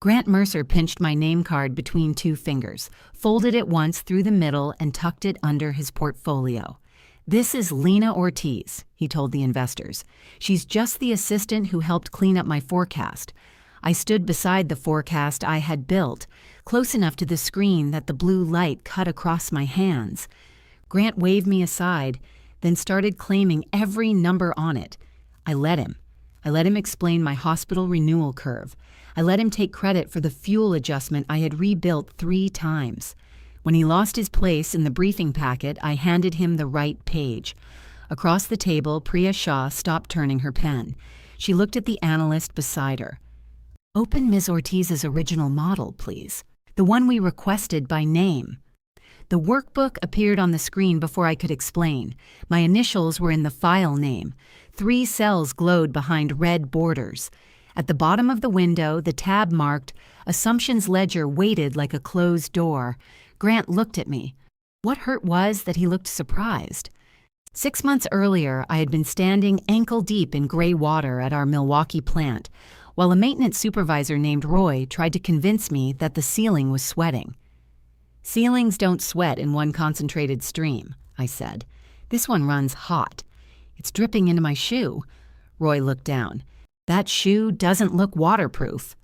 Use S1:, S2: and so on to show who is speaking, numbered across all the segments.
S1: Grant Mercer pinched my name card between two fingers, folded it once through the middle, and tucked it under his portfolio. "This is Lena Ortiz," he told the investors. "She's just the assistant who helped clean up my forecast." I stood beside the forecast I had built, close enough to the screen that the blue light cut across my hands. Grant waved me aside, then started claiming every number on it. I let him. I let him explain my hospital renewal curve. I let him take credit for the fuel adjustment I had rebuilt 3 times. When he lost his place in the briefing packet, I handed him the right page. Across the table, Priya Shah stopped turning her pen. She looked at the analyst beside her. "Open Ms. Ortiz's original model, please. The one we requested by name." The workbook appeared on the screen before I could explain. My initials were in the file name. 3 cells glowed behind red borders. At the bottom of the window, the tab marked Assumptions Ledger waited like a closed door. Grant looked at me. What hurt was that he looked surprised. 6 months earlier, I had been standing ankle-deep in gray water at our Milwaukee plant, while a maintenance supervisor named Roy tried to convince me that the ceiling was sweating. "Ceilings don't sweat in one concentrated stream," I said. "This one runs hot. It's dripping into my shoe." Roy looked down. "That shoe doesn't look waterproof."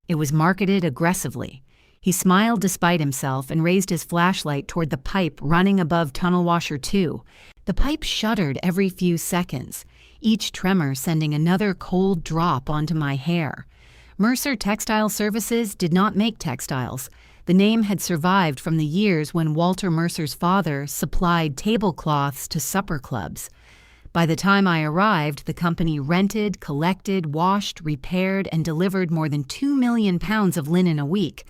S1: It was marketed aggressively. He smiled despite himself and raised his flashlight toward the pipe running above tunnel washer 2. The pipe shuddered every few seconds, each tremor sending another cold drop onto my hair. Mercer Textile Services did not make textiles. The name had survived from the years when Walter Mercer's father supplied tablecloths to supper clubs. By the time I arrived, the company rented, collected, washed, repaired, and delivered more than 2 million pounds of linen a week.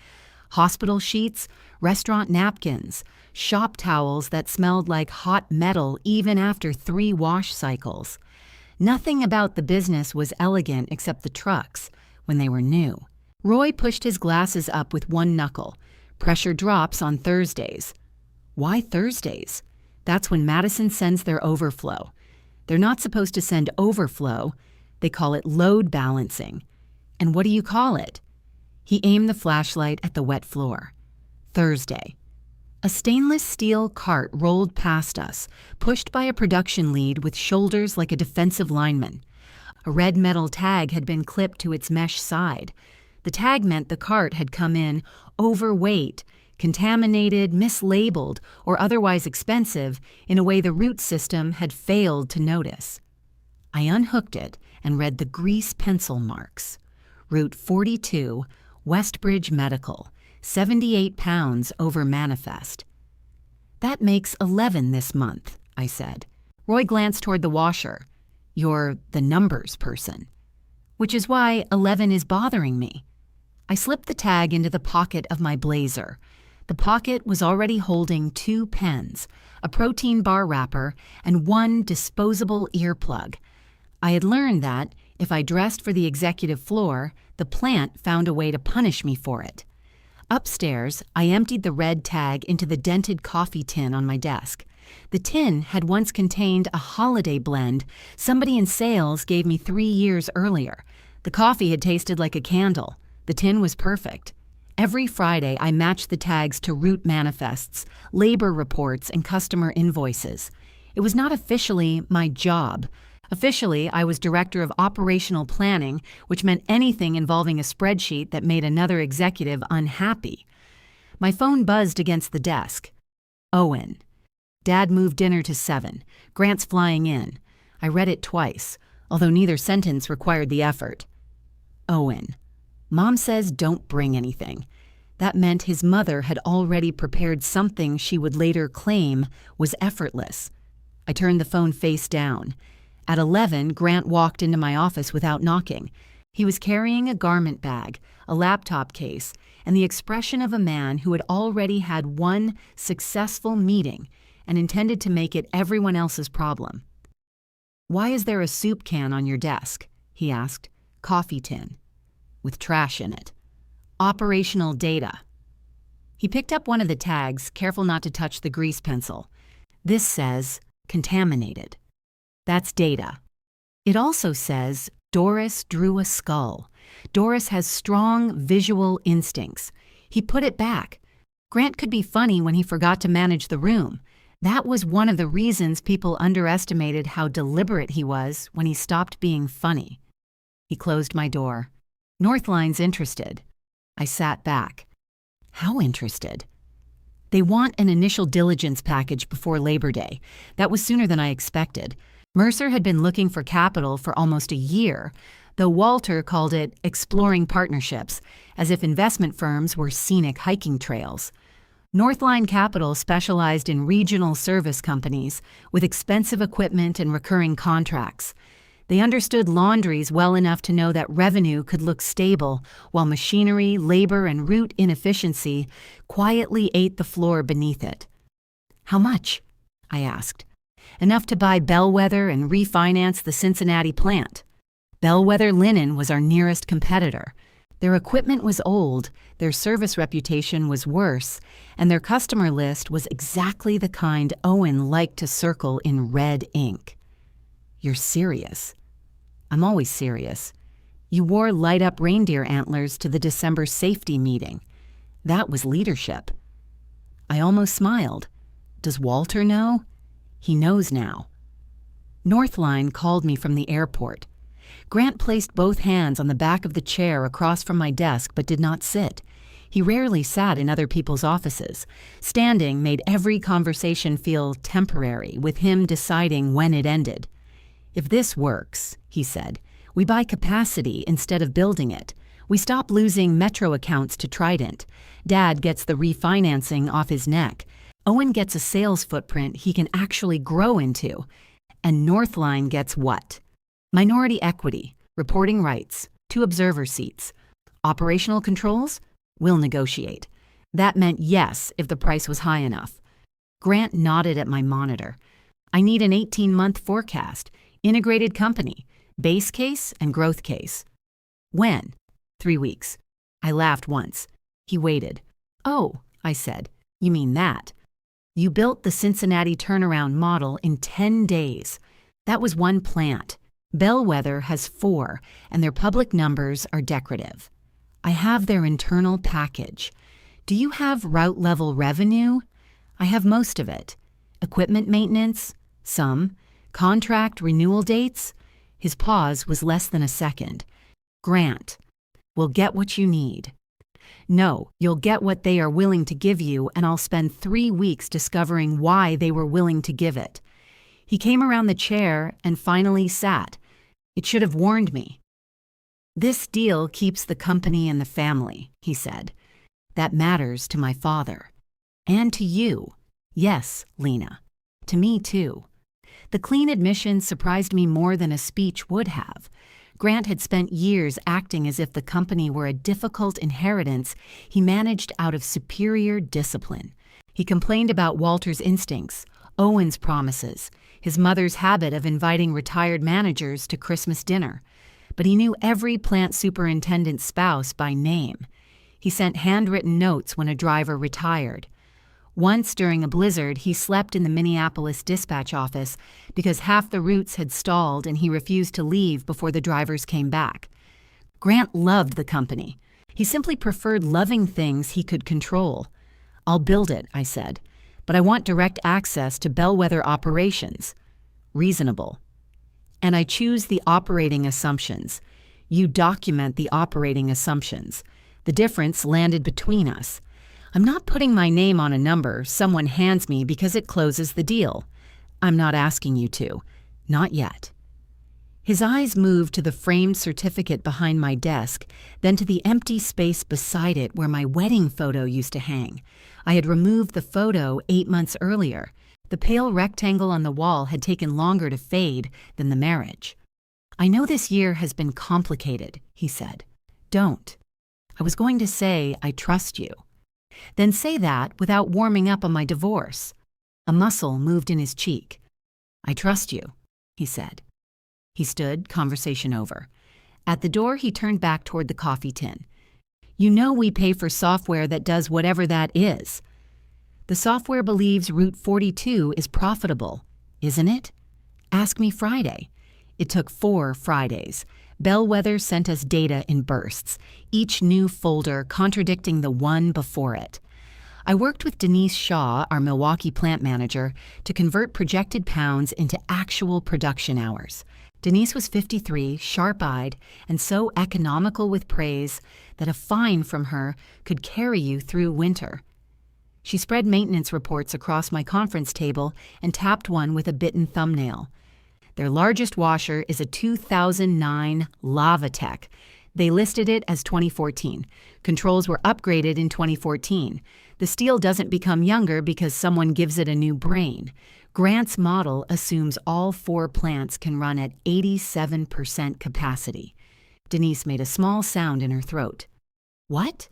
S1: Hospital sheets, restaurant napkins, shop towels that smelled like hot metal even after 3 wash cycles. Nothing about the business was elegant except the trucks, when they were new. Roy pushed his glasses up with one knuckle. "Pressure drops on Thursdays." "Why Thursdays?" "That's when Madison sends their overflow." "They're not supposed to send overflow. They call it load balancing." "And what do you call it?" He aimed the flashlight at the wet floor. "Thursday." A stainless steel cart rolled past us, pushed by a production lead with shoulders like a defensive lineman. A red metal tag had been clipped to its mesh side. The tag meant the cart had come in overweight, contaminated, mislabeled, or otherwise expensive in a way the root system had failed to notice. I unhooked it and read the grease pencil marks. Route 42, Westbridge Medical, 78 pounds over manifest. "That makes 11 this month," I said. Roy glanced toward the washer. "You're the numbers person." "Which is why 11 is bothering me." I slipped the tag into the pocket of my blazer. The pocket was already holding 2 pens, a protein bar wrapper, and 1 disposable earplug. I had learned that, if I dressed for the executive floor, the plant found a way to punish me for it. Upstairs, I emptied the red tag into the dented coffee tin on my desk. The tin had once contained a holiday blend somebody in sales gave me 3 years earlier. The coffee had tasted like a candle. The tin was perfect. Every Friday, I matched the tags to route manifests, labor reports, and customer invoices. It was not officially my job. Officially, I was director of operational planning, which meant anything involving a spreadsheet that made another executive unhappy. My phone buzzed against the desk. Owen. Dad moved dinner to 7. Grant's flying in. I read it twice, although neither sentence required the effort. Owen. Mom says don't bring anything. That meant his mother had already prepared something she would later claim was effortless. I turned the phone face down. At 11, Grant walked into my office without knocking. He was carrying a garment bag, a laptop case, and the expression of a man who had already had one successful meeting and intended to make it everyone else's problem. "Why is there a soup can on your desk?" he asked. "Coffee tin." "With trash in it." "Operational data." He picked up one of the tags, careful not to touch the grease pencil. "This says, contaminated." "That's data." "It also says, Doris drew a skull. Doris has strong visual instincts. He put it back. Grant could be funny when he forgot to manage the room. That was one of the reasons people underestimated how deliberate he was when he stopped being funny. He closed my door. Northline's interested. I sat back. How interested? They want an initial diligence package before Labor Day. That was sooner than I expected. Mercer had been looking for capital for almost a year, though Walter called it exploring partnerships, as if investment firms were scenic hiking trails. Northline Capital specialized in regional service companies with expensive equipment and recurring contracts. They understood laundries well enough to know that revenue could look stable while machinery, labor, and route inefficiency quietly ate the floor beneath it. How much? I asked. Enough to buy Bellwether and refinance the Cincinnati plant. Bellwether Linen was our nearest competitor. Their equipment was old, their service reputation was worse, and their customer list was exactly the kind Owen liked to circle in red ink. You're serious. I'm always serious. You wore light-up reindeer antlers to the December safety meeting. That was leadership. I almost smiled. Does Walter know? He knows now. Northline called me from the airport. Grant placed both hands on the back of the chair across from my desk but did not sit. He rarely sat in other people's offices. Standing made every conversation feel temporary, with him deciding when it ended. If this works, he said, we buy capacity instead of building it. We stop losing metro accounts to Trident. Dad gets the refinancing off his neck. Owen gets a sales footprint he can actually grow into. And Northline gets what? Minority equity, reporting rights, 2 observer seats. Operational controls? We'll negotiate. That meant yes if the price was high enough. Grant nodded at my monitor. I need an 18-month forecast. Integrated company, base case and growth case. When? 3 weeks. I laughed once. He waited. Oh, I said, you mean that. You built the Cincinnati turnaround model in 10 days. That was one plant. Bellwether has 4, and their public numbers are decorative. I have their internal package. Do you have route-level revenue? I have most of it. Equipment maintenance? Some. Contract renewal dates? His pause was less than a second. Grant, we'll get what you need. No, you'll get what they are willing to give you, and I'll spend 3 weeks discovering why they were willing to give it. He came around the chair and finally sat. It should have warned me. This deal keeps the company and the family, he said. That matters to my father. And to you. Yes, Lena. To me, too. The clean admission surprised me more than a speech would have. Grant had spent years acting as if the company were a difficult inheritance he managed out of superior discipline. He complained about Walter's instincts, Owen's promises, his mother's habit of inviting retired managers to Christmas dinner. But he knew every plant superintendent's spouse by name. He sent handwritten notes when a driver retired. Once during a blizzard, he slept in the Minneapolis dispatch office because half the routes had stalled and he refused to leave before the drivers came back. Grant loved the company. He simply preferred loving things he could control. I'll build it, I said, but I want direct access to Bellwether operations. Reasonable. And I choose the operating assumptions. You document the operating assumptions. The difference landed between us. I'm not putting my name on a number someone hands me because it closes the deal. I'm not asking you to. Not yet. His eyes moved to the framed certificate behind my desk, then to the empty space beside it where my wedding photo used to hang. I had removed the photo 8 months earlier. The pale rectangle on the wall had taken longer to fade than the marriage. I know this year has been complicated, he said. Don't. I was going to say, I trust you. Then say that without warming up on my divorce. A muscle moved in his cheek. I trust you, he said. He stood, conversation over. At the door, he turned back toward the coffee tin. You know we pay for software that does whatever that is. The software believes Route 42 is profitable, isn't it? Ask me Friday. It took 4 Fridays. Bellwether sent us data in bursts, each new folder contradicting the one before it. I worked with Denise Shaw, our Milwaukee plant manager, to convert projected pounds into actual production hours. Denise was 53, sharp-eyed, and so economical with praise that a fine from her could carry you through winter. She spread maintenance reports across my conference table and tapped one with a bitten thumbnail. Their largest washer is a 2009 Lavatech. They listed it as 2014. Controls were upgraded in 2014. The steel doesn't become younger because someone gives it a new brain. Grant's model assumes all 4 plants can run at 87% capacity. Denise made a small sound in her throat. What?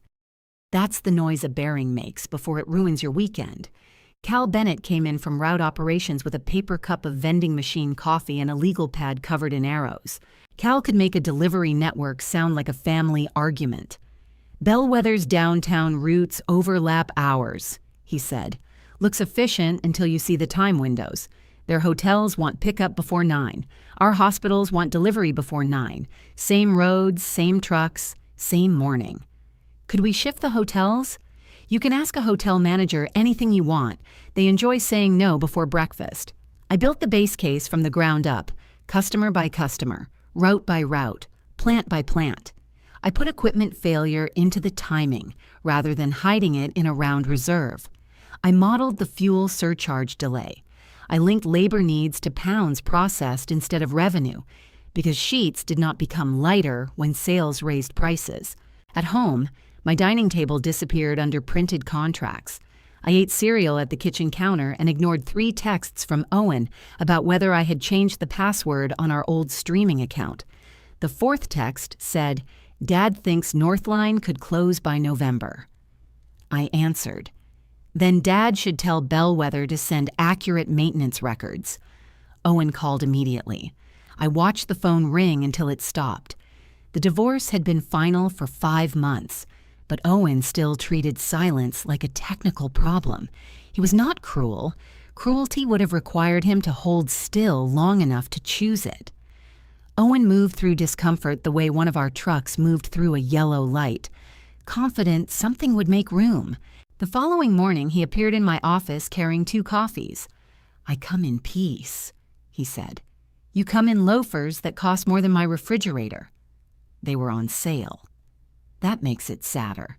S1: That's the noise a bearing makes before it ruins your weekend. Cal Bennett came in from route operations with a paper cup of vending machine coffee and a legal pad covered in arrows. Cal could make a delivery network sound like a family argument. Bellwether's downtown routes overlap ours, he said. Looks efficient until you see the time windows. Their hotels want pickup before 9. Our hospitals want delivery before 9. Same roads, same trucks, same morning. Could we shift the hotels? You can ask a hotel manager anything you want. They enjoy saying no before breakfast. I built the base case from the ground up, customer by customer, route by route, plant by plant. I put equipment failure into the timing rather than hiding it in a round reserve. I modeled the fuel surcharge delay. I linked labor needs to pounds processed instead of revenue because sheets did not become lighter when sales raised prices. At home, my dining table disappeared under printed contracts. I ate cereal at the kitchen counter and ignored 3 texts from Owen about whether I had changed the password on our old streaming account. The 4th text said, "Dad thinks Northline could close by November." I answered. Then Dad should tell Bellwether to send accurate maintenance records. Owen called immediately. I watched the phone ring until it stopped. The divorce had been final for 5 months, but Owen still treated silence like a technical problem. He was not cruel. Cruelty would have required him to hold still long enough to choose it. Owen moved through discomfort the way one of our trucks moved through a yellow light, confident something would make room. The following morning, he appeared in my office carrying 2 coffees. "I come in peace," he said. "You come in loafers that cost more than my refrigerator." They were on sale. That makes it sadder.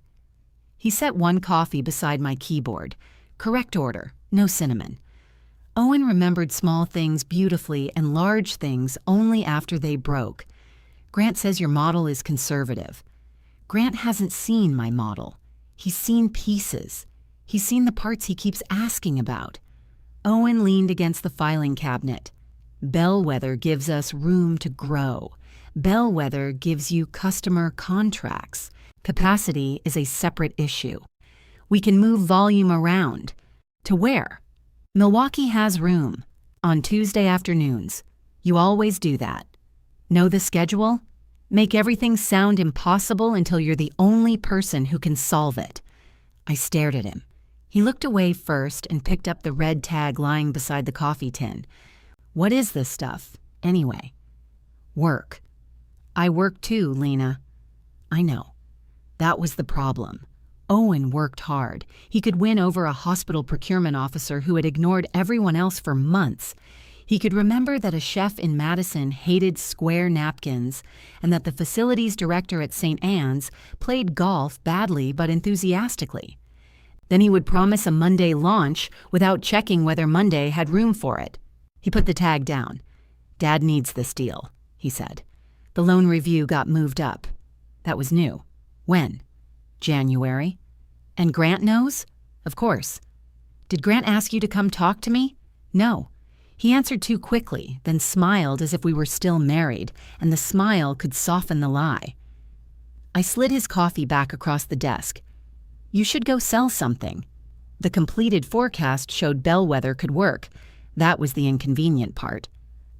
S1: He set 1 coffee beside my keyboard. Correct order, no cinnamon. Owen remembered small things beautifully and large things only after they broke. Grant says your model is conservative. Grant hasn't seen my model. He's seen pieces. He's seen the parts he keeps asking about. Owen leaned against the filing cabinet. Bellwether gives us room to grow. Bellwether gives you customer contracts. Capacity is a separate issue. We can move volume around. To where? Milwaukee has room. On Tuesday afternoons. You always do that. Know the schedule? Make everything sound impossible until you're the only person who can solve it. I stared at him. He looked away first and picked up the red tag lying beside the coffee tin. What is this stuff, anyway? Work. I work too, Lena. I know. That was the problem. Owen worked hard. He could win over a hospital procurement officer who had ignored everyone else for months. He could remember that a chef in Madison hated square napkins and that the facilities director at St. Anne's played golf badly but enthusiastically. Then he would promise a Monday launch without checking whether Monday had room for it. He put the tag down. Dad needs this deal, he said. The loan review got moved up. That was new. When? January. And Grant knows? Of course. Did Grant ask you to come talk to me? No. He answered too quickly, then smiled as if we were still married, and the smile could soften the lie. I slid his coffee back across the desk. You should go sell something. The completed forecast showed Bellwether could work. That was the inconvenient part.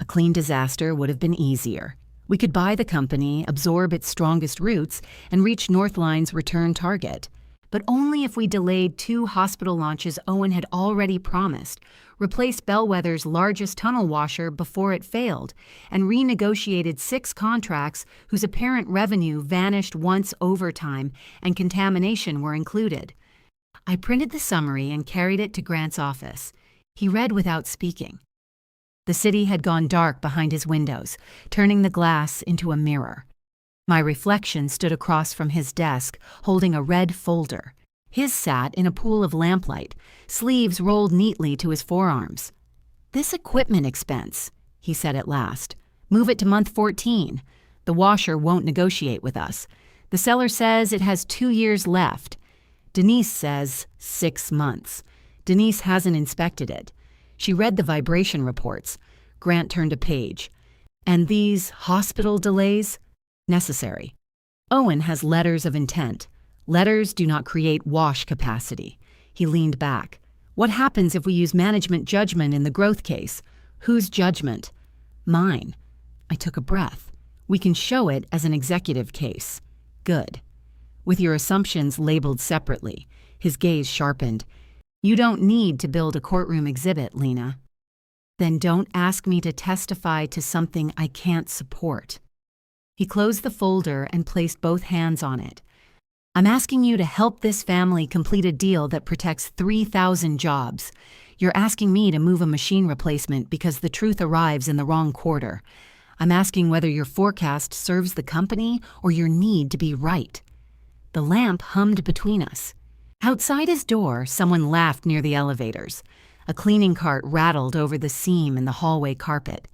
S1: A clean disaster would have been easier. We could buy the company, absorb its strongest roots, and reach Northline's return target. but only if we delayed 2 hospital launches Owen had already promised, replaced Bellwether's largest tunnel washer before it failed, and renegotiated 6 contracts whose apparent revenue vanished once overtime and contamination were included. I printed the summary and carried it to Grant's office. He read without speaking. The city had gone dark behind his windows, turning the glass into a mirror. My reflection stood across from his desk, holding a red folder. His sat in a pool of lamplight, sleeves rolled neatly to his forearms. "This equipment expense," he said at last. "Move it to month 14. The washer won't negotiate with us. The seller says it has 2 years left. Denise says 6 months. Denise hasn't inspected it." She read the vibration reports. Grant turned a page. "And these hospital delays? Necessary. Owen has letters of intent. Letters do not create wash capacity." He leaned back. "What happens if we use management judgment in the growth case? Whose judgment?" "Mine." I took a breath. "We can show it as an executive case." "Good. With your assumptions labeled separately." His gaze sharpened. "You don't need to build a courtroom exhibit, Lena." "Then don't ask me to testify to something I can't support." He closed the folder and placed both hands on it. "I'm asking you to help this family complete a deal that protects 3,000 jobs. You're asking me to move a machine replacement because the truth arrives in the wrong quarter. I'm asking whether your forecast serves the company or your need to be right." The lamp hummed between us. Outside his door, someone laughed near the elevators. A cleaning cart rattled over the seam in the hallway carpet.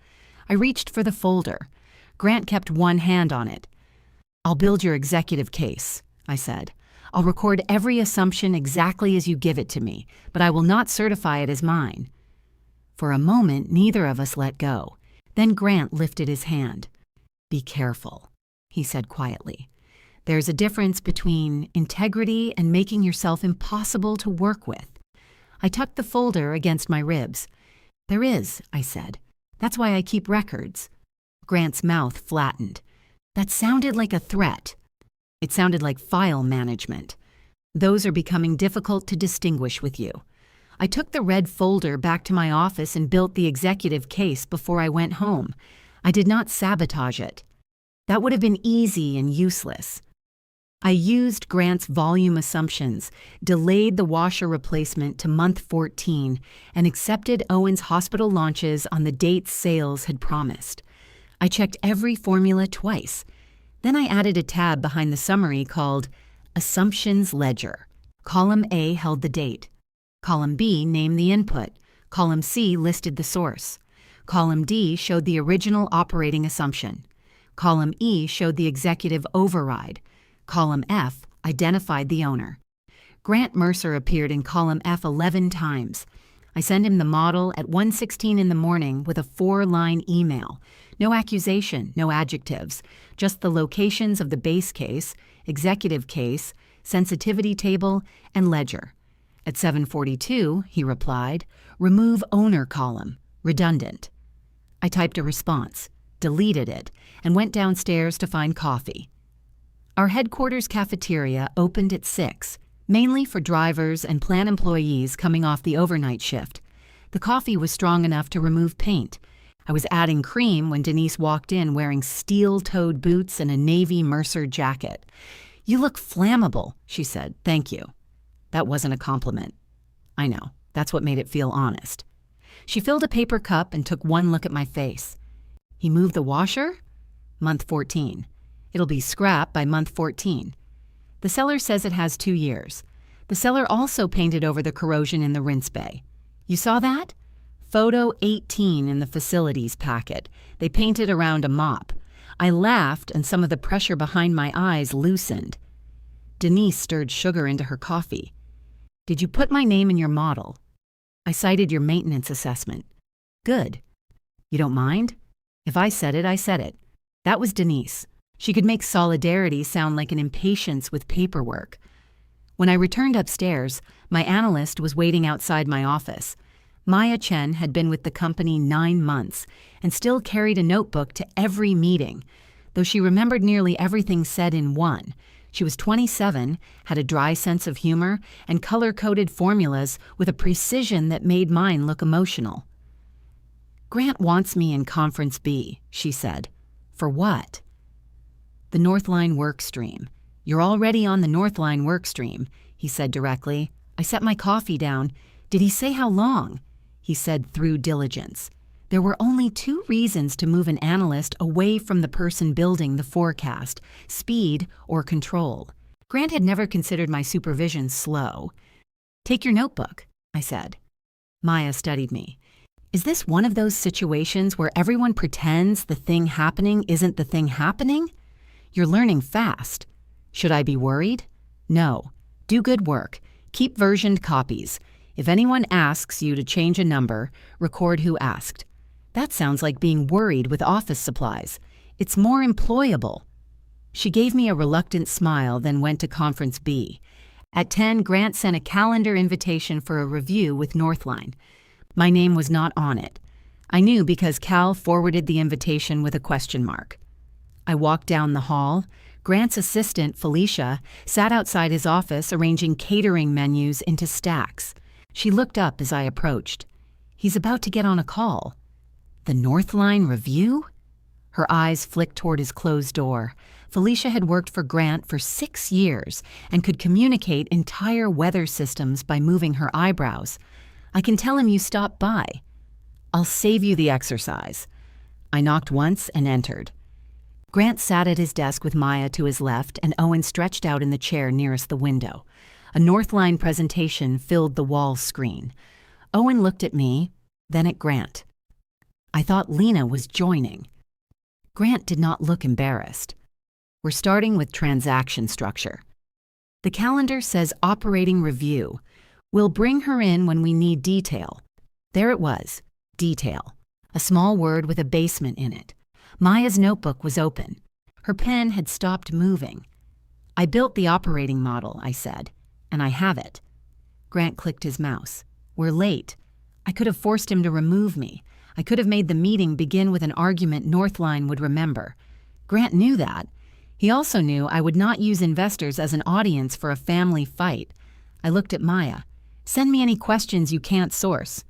S1: I reached for the folder. Grant kept one hand on it. "I'll build your executive case," I said. "I'll record every assumption exactly as you give it to me, but I will not certify it as mine." For a moment, neither of us let go. Then Grant lifted his hand. "Be careful," he said quietly. "There's a difference between integrity and making yourself impossible to work with." I tucked the folder against my ribs. "There is," I said. "That's why I keep records." Grant's mouth flattened. "That sounded like a threat." "It sounded like file management. Those are becoming difficult to distinguish with you." I took the red folder back to my office and built the executive case before I went home. I did not sabotage it. That would have been easy and useless. I used Grant's volume assumptions, delayed the washer replacement to month 14, and accepted Owen's hospital launches on the dates sales had promised. I checked every formula twice. Then I added a tab behind the summary called Assumptions Ledger. Column A held the date. Column B named the input. Column C listed the source. Column D showed the original operating assumption. Column E showed the executive override. Column F identified the owner. Grant Mercer appeared in column F 11 times. I sent him the model at 1:16 in the morning with a 4-line email. No accusation, no adjectives, just the locations of the base case, executive case, sensitivity table, and ledger. At 7:42, he replied, "Remove owner column, redundant." I typed a response, deleted it, and went downstairs to find coffee. Our headquarters cafeteria opened at 6, mainly for drivers and plant employees coming off the overnight shift. The coffee was strong enough to remove paint. I was adding cream when Denise walked in wearing steel-toed boots and a navy Mercer jacket. "You look flammable," she said. "Thank you." That wasn't a compliment. I know. That's what made it feel honest. She filled a paper cup and took one look at my face. "He moved the washer?" "Month 14. It'll be scrap by month 14. The seller says it has 2 years. The seller also painted over the corrosion in the rinse bay. You saw that? Photo 18 in the facilities packet. They painted around a mop. I laughed and some of the pressure behind my eyes loosened. Denise stirred sugar into her coffee. "Did you put my name in your model?" "I cited your maintenance assessment." "Good. You don't mind?" "If I said it, I said it." That was Denise. She could make solidarity sound like an impatience with paperwork. When I returned upstairs, my analyst was waiting outside my office. Maya Chen had been with the company 9 months and still carried a notebook to every meeting. Though she remembered nearly everything said in one, She was 27, had a dry sense of humor, and color-coded formulas with a precision that made mine look emotional. "Grant wants me in Conference B," she said. "For what?" "The Northline work stream. You're already on the Northline work stream," he said directly. I set my coffee down. "Did he say how long?" He said through diligence. There were only two reasons to move an analyst away from the person building the forecast: speed or control. Grant had never considered my supervision slow. "Take your notebook," I said. Maya studied me. "Is this one of those situations where everyone pretends the thing happening isn't the thing happening? You're learning fast. Should I be worried? No. Do good work. Keep versioned copies. If anyone asks you to change a number, record who asked." That sounds like being worried with office supplies. It's more employable. She gave me a reluctant smile, then went to Conference B. At 10, Grant sent a calendar invitation for a review with Northline. My name was not on it. I knew because Cal forwarded the invitation with a question mark. I walked down the hall. Grant's assistant, Felicia, sat outside his office arranging catering menus into stacks. She looked up as I approached. He's about to get on a call. The Northline review? Her eyes flicked toward his closed door. Felicia had worked for Grant for 6 years and could communicate entire weather systems by moving her eyebrows. "I can tell him you stopped by." "I'll save you the exercise." I knocked once and entered. Grant sat at his desk with Maya to his left and Owen stretched out in the chair nearest the window. A Northline presentation filled the wall screen. Owen looked at me, then at Grant. I thought Lena was joining. Grant did not look embarrassed. "We're starting with transaction structure. The calendar says operating review. We'll bring her in when we need detail." There it was, detail. A small word with a basement in it. Maya's notebook was open. Her pen had stopped moving. "I built the operating model," I said, "and I have it." Grant clicked his mouse. "We're late." I could have forced him to remove me. I could have made the meeting begin with an argument Northline would remember. Grant knew that. He also knew I would not use investors as an audience for a family fight. I looked at Maya. "Send me any questions you can't source."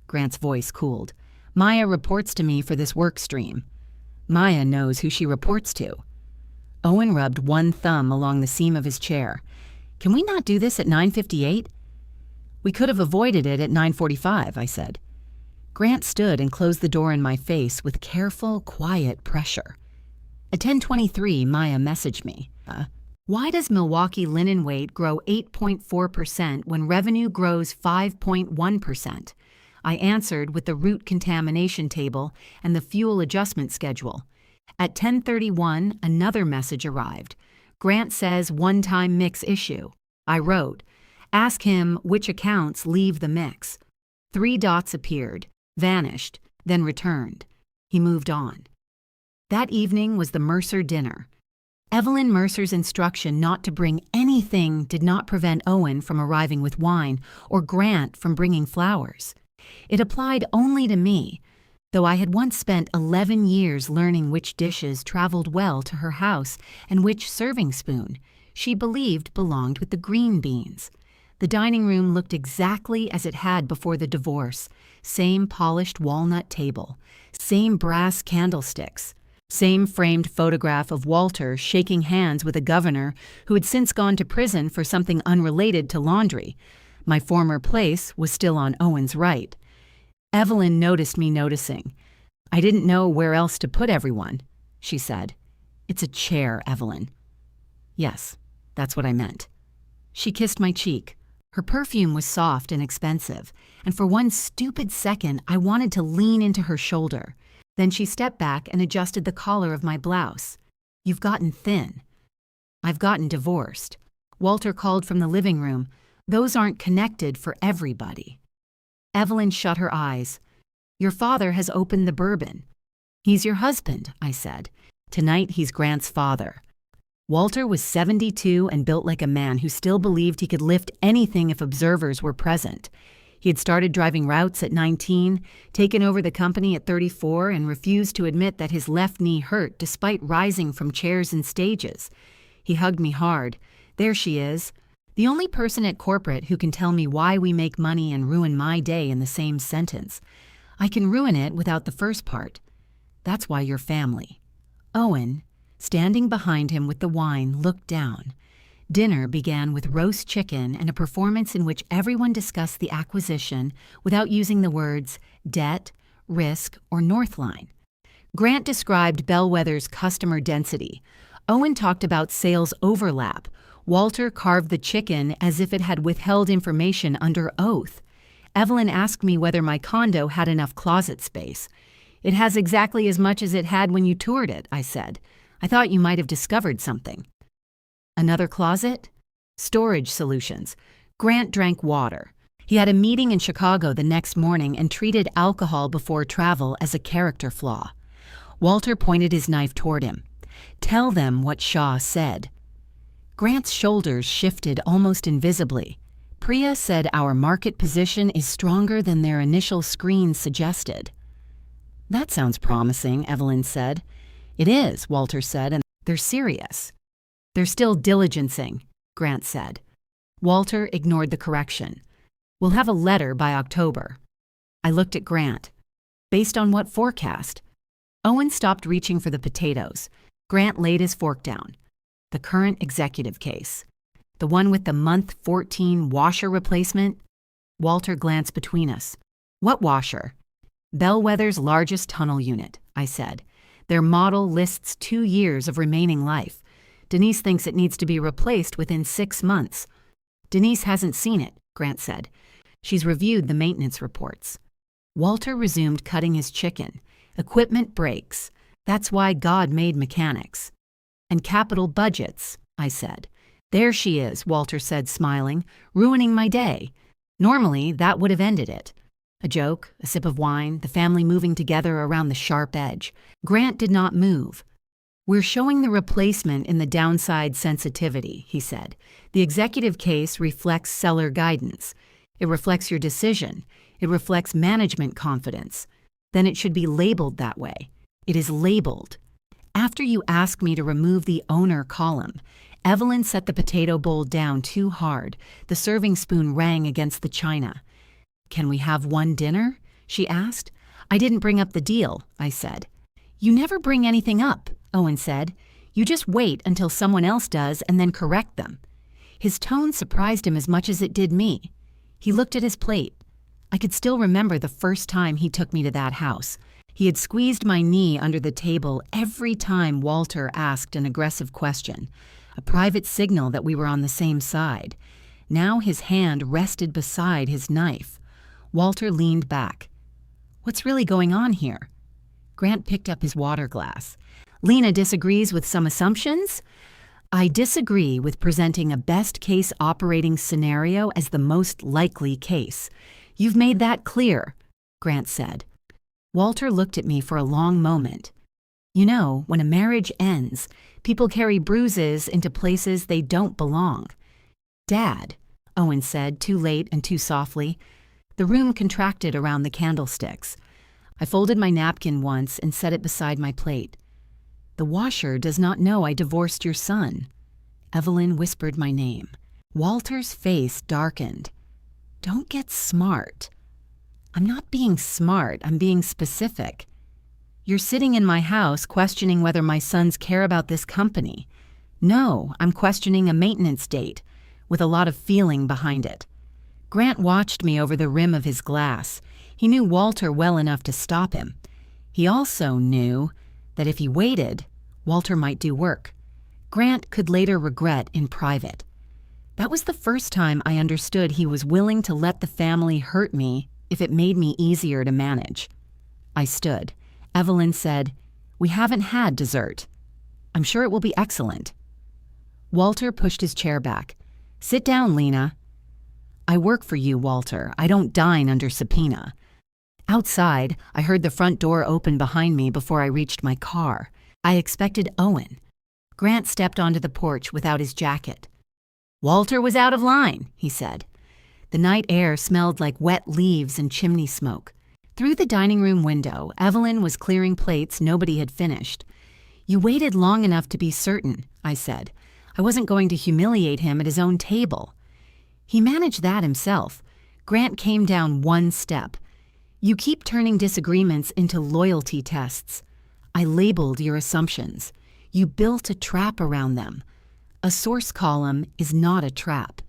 S1: Grant's voice cooled. "Maya reports to me for this work stream." Maya knows who she reports to. Owen rubbed one thumb along the seam of his chair. "Can we not do this at 9:58? "We could have avoided it at 9:45, I said. Grant stood and closed the door in my face with careful, quiet pressure. At 10:23, Maya messaged me. "Why does Milwaukee linen weight grow 8.4% when revenue grows 5.1%? I answered with the root contamination table and the fuel adjustment schedule. At 10:31, another message arrived. Grant says one-time mix issue. I wrote, "Ask him which accounts leave the mix." 3 dots appeared, vanished, then returned. He moved on. That evening was the Mercer dinner. Evelyn Mercer's instruction not to bring anything did not prevent Owen from arriving with wine or Grant from bringing flowers. It applied only to me, though I had once spent 11 years learning which dishes traveled well to her house and which serving spoon she believed belonged with the green beans. The dining room looked exactly as it had before the divorce. Same polished walnut table, same brass candlesticks, same framed photograph of Walter shaking hands with a governor who had since gone to prison for something unrelated to laundry. My former place was still on Owen's right. Evelyn noticed me noticing. "I didn't know where else to put everyone," she said. "It's a chair, Evelyn." Yes, that's what I meant. She kissed my cheek. Her perfume was soft and expensive, and for one stupid second I wanted to lean into her shoulder. Then she stepped back and adjusted the collar of my blouse. "You've gotten thin." "I've gotten divorced." Walter called from the living room. "Those aren't connected for everybody." Evelyn shut her eyes. "Your father has opened the bourbon." "He's your husband," I said. "Tonight he's Grant's father." Walter was 72 and built like a man who still believed he could lift anything if observers were present. He had started driving routes at 19, taken over the company at 34, and refused to admit that his left knee hurt despite rising from chairs and stages. He hugged me hard. There she is. The only person at corporate who can tell me why we make money and ruin my day in the same sentence. I can ruin it without the first part. That's why you're family. Owen, standing behind him with the wine, looked down. Dinner began with roast chicken and a performance in which everyone discussed the acquisition without using the words debt, risk, or Northline. Grant described Bellwether's customer density. Owen talked about sales overlap. Walter carved the chicken as if it had withheld information under oath. Evelyn asked me whether my condo had enough closet space. It has exactly as much as it had when you toured it, I said. I thought you might have discovered something. Another closet? Storage solutions. Grant drank water. He had a meeting in Chicago the next morning and treated alcohol before travel as a character flaw. Walter pointed his knife toward him. Tell them what Shaw said. Grant's shoulders shifted almost invisibly. Priya said our market position is stronger than their initial screens suggested. That sounds promising, Evelyn said. It is, Walter said, and they're serious. They're still diligencing, Grant said. Walter ignored the correction. We'll have a letter by October. I looked at Grant. Based on what forecast? Owen stopped reaching for the potatoes. Grant laid his fork down. The current executive case. The one with the month 14 washer replacement? Walter glanced between us. What washer? Bellwether's largest tunnel unit, I said. Their model lists 2 years of remaining life. Denise thinks it needs to be replaced within 6 months. Denise hasn't seen it, Grant said. She's reviewed the maintenance reports. Walter resumed cutting his chicken. Equipment breaks. That's why God made mechanics. And capital budgets, I said. There she is, Walter said, smiling, ruining my day. Normally, that would have ended it. A joke, a sip of wine, the family moving together around the sharp edge. Grant did not move. We're showing the replacement in the downside sensitivity, he said. The executive case reflects seller guidance. It reflects your decision. It reflects management confidence. Then it should be labeled that way. It is labeled. After you asked me to remove the owner column, Evelyn set the potato bowl down too hard. The serving spoon rang against the china. Can we have one dinner? She asked. I didn't bring up the deal, I said. You never bring anything up, Owen said. You just wait until someone else does and then correct them. His tone surprised him as much as it did me. He looked at his plate. I could still remember the first time he took me to that house. He had squeezed my knee under the table every time Walter asked an aggressive question, a private signal that we were on the same side. Now his hand rested beside his knife. Walter leaned back. What's really going on here? Grant picked up his water glass. Lena disagrees with some assumptions? I disagree with presenting a best-case operating scenario as the most likely case. You've made that clear, Grant said. Walter looked at me for a long moment. You know, when a marriage ends, people carry bruises into places they don't belong. Dad, Owen said, too late and too softly. The room contracted around the candlesticks. I folded my napkin once and set it beside my plate. The washer does not know I divorced your son. Evelyn whispered my name. Walter's face darkened. Don't get smart. I'm not being smart, I'm being specific. You're sitting in my house questioning whether my sons care about this company. No, I'm questioning a maintenance date, with a lot of feeling behind it. Grant watched me over the rim of his glass. He knew Walter well enough to stop him. He also knew that if he waited, Walter might do work. Grant could later regret in private. That was the first time I understood he was willing to let the family hurt me if it made me easier to manage. I stood. Evelyn said, We haven't had dessert. I'm sure it will be excellent. Walter pushed his chair back. Sit down, Lena. I work for you, Walter. I don't dine under subpoena. Outside, I heard the front door open behind me before I reached my car. I expected Owen. Grant stepped onto the porch without his jacket. Walter was out of line, he said. The night air smelled like wet leaves and chimney smoke. Through the dining room window, Evelyn was clearing plates nobody had finished. You waited long enough to be certain, I said. I wasn't going to humiliate him at his own table. He managed that himself. Grant came down one step. You keep turning disagreements into loyalty tests. I labeled your assumptions. You built a trap around them. A source column is not a trap.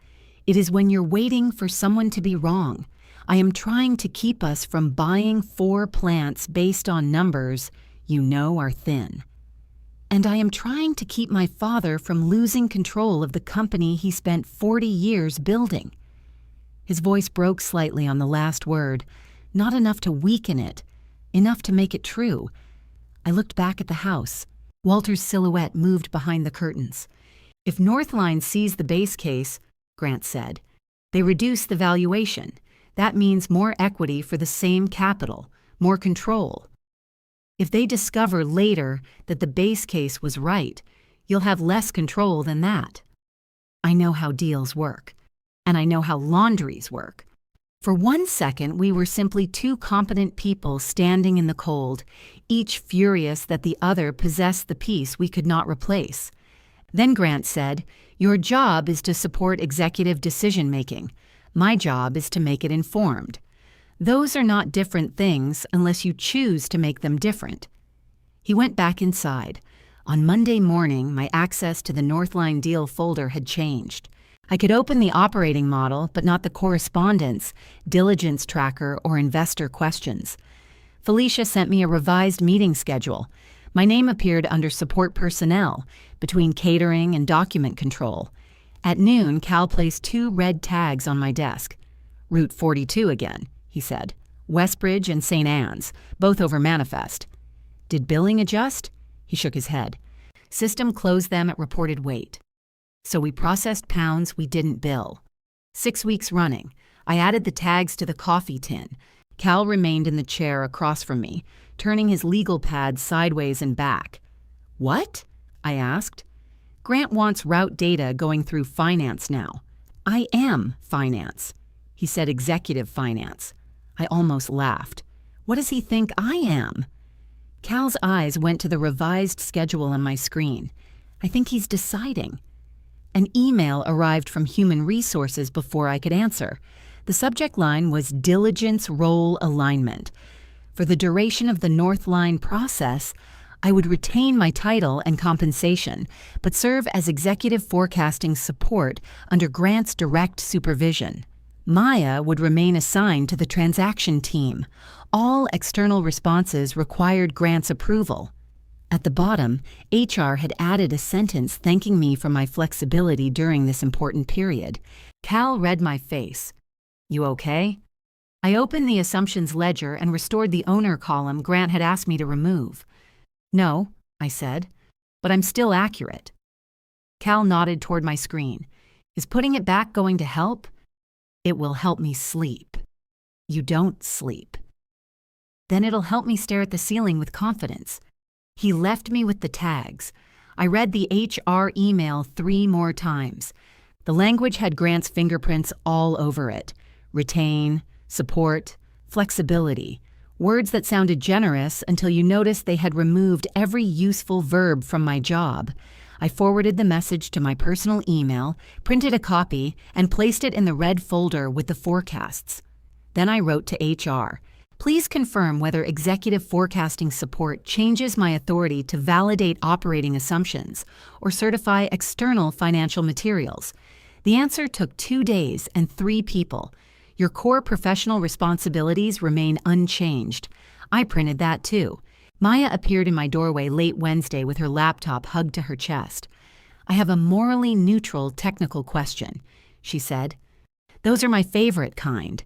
S1: It is when you're waiting for someone to be wrong. I am trying to keep us from buying 4 plants based on numbers you know are thin. And I am trying to keep my father from losing control of the company he spent 40 years building. His voice broke slightly on the last word, not enough to weaken it, enough to make it true. I looked back at the house. Walter's silhouette moved behind the curtains. If Northline sees the base case, Grant said, they reduce the valuation. That means more equity for the same capital, more control. If they discover later that the base case was right, you'll have less control than that. I know how deals work, and I know how laundries work. For 1 second, we were simply 2 competent people standing in the cold, each furious that the other possessed the piece we could not replace. Then Grant said, "Your job is to support executive decision-making. My job is to make it informed. Those are not different things unless you choose to make them different." He went back inside. On Monday morning, my access to the Northline deal folder had changed. I could open the operating model, but not the correspondence, diligence tracker, or investor questions. Felicia sent me a revised meeting schedule. My name appeared under support personnel, between catering and document control. At noon, Cal placed 2 red tags on my desk. Route 42 again, he said. Westbridge and St. Anne's, both over manifest. Did billing adjust? He shook his head. System closed them at reported weight. So we processed pounds we didn't bill. 6 weeks running. I added the tags to the coffee tin. Cal remained in the chair across from me, turning his legal pad sideways and back. What? I asked. Grant wants route data going through finance now. I am finance. He said executive finance. I almost laughed. What does he think I am? Cal's eyes went to the revised schedule on my screen. I think he's deciding. An email arrived from Human Resources before I could answer. The subject line was Diligence Role Alignment. For the duration of the Northline process, I would retain my title and compensation, but serve as executive forecasting support under Grant's direct supervision. Maya would remain assigned to the transaction team. All external responses required Grant's approval. At the bottom, HR had added a sentence thanking me for my flexibility during this important period. Cal read my face. You okay? I opened the assumptions ledger and restored the owner column Grant had asked me to remove. No, I said, but I'm still accurate. Cal nodded toward my screen. Is putting it back going to help? It will help me sleep. You don't sleep. Then it'll help me stare at the ceiling with confidence. He left me with the tags. I read the HR email 3 more times. The language had Grant's fingerprints all over it. Retain, support, flexibility. Words that sounded generous until you noticed they had removed every useful verb from my job. I forwarded the message to my personal email, printed a copy, and placed it in the red folder with the forecasts. Then I wrote to HR. Please confirm whether executive forecasting support changes my authority to validate operating assumptions or certify external financial materials. The answer took 2 days and 3 people. Your core professional responsibilities remain unchanged. I printed that too. Maya appeared in my doorway late Wednesday with her laptop hugged to her chest. I have a morally neutral technical question, she said. Those are my favorite kind.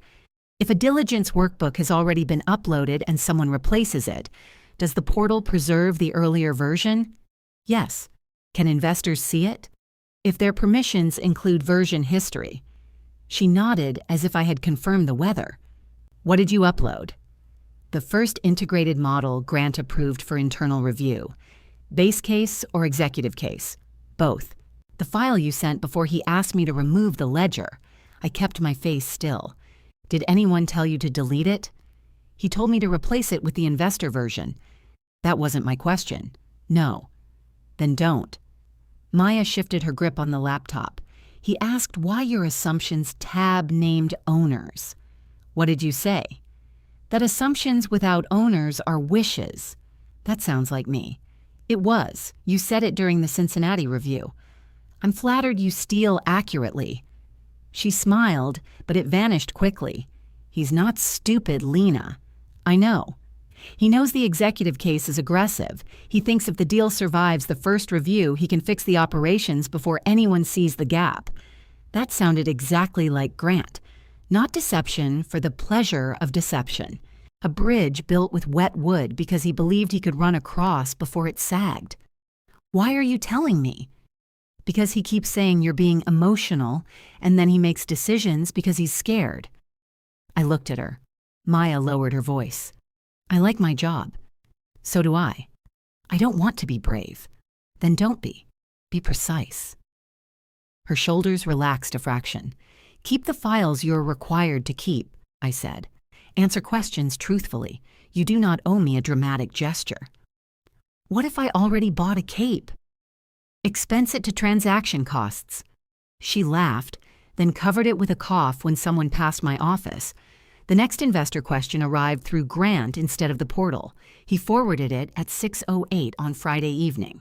S1: If a diligence workbook has already been uploaded and someone replaces it, does the portal preserve the earlier version? Yes. Can investors see it? If their permissions include version history. She nodded as if I had confirmed the weather. What did you upload? The first integrated model Grant approved for internal review. Base case or executive case? Both. The file you sent before he asked me to remove the ledger. I kept my face still. Did anyone tell you to delete it? He told me to replace it with the investor version. That wasn't my question. No. Then don't. Maya shifted her grip on the laptop. He asked why your assumptions tab named owners. What did you say? That assumptions without owners are wishes. That sounds like me. It was. You said it during the Cincinnati review. I'm flattered you steal accurately. She smiled, but it vanished quickly. He's not stupid, Lena. I know. He knows the executive case is aggressive. He thinks if the deal survives the first review, he can fix the operations before anyone sees the gap. That sounded exactly like Grant. Not deception for the pleasure of deception. A bridge built with wet wood because he believed he could run across before it sagged. Why are you telling me? Because he keeps saying you're being emotional, and then he makes decisions because he's scared. I looked at her. Maya lowered her voice. I like my job. So do I. I don't want to be brave. Then don't be. Be precise. Her shoulders relaxed a fraction. Keep the files you're required to keep, I said. Answer questions truthfully. You do not owe me a dramatic gesture. What if I already bought a cape? Expense it to transaction costs. She laughed, then covered it with a cough when someone passed my office. The next investor question arrived through Grant instead of the portal. He forwarded it at 6:08 on Friday evening.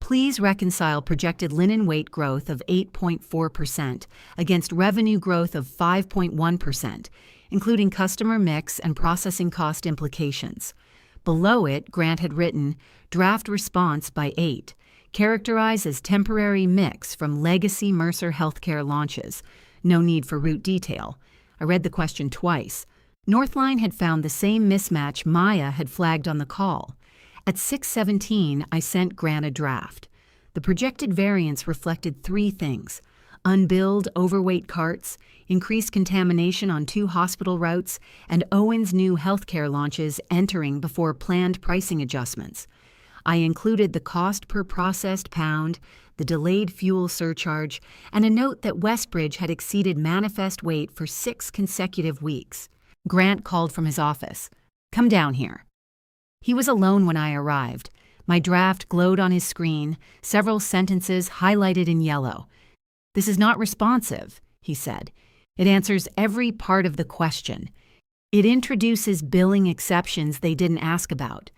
S1: Please reconcile projected linen weight growth of 8.4% against revenue growth of 5.1%, including customer mix and processing cost implications. Below it, Grant had written, draft response by 8, characterized as temporary mix from legacy Mercer Healthcare launches. No need for root detail. I read the question twice. Northline had found the same mismatch Maya had flagged on the call. At 6:17, I sent Grant a draft. The projected variance reflected 3 things: unbilled overweight carts, increased contamination on 2 hospital routes, and Owen's new healthcare launches entering before planned pricing adjustments. I included the cost per processed pound, the delayed fuel surcharge, and a note that Westbridge had exceeded manifest weight for 6 consecutive weeks. Grant called from his office. Come down here. He was alone when I arrived. My draft glowed on his screen, several sentences highlighted in yellow. This is not responsive, he said. It answers every part of the question. It introduces billing exceptions they didn't ask about.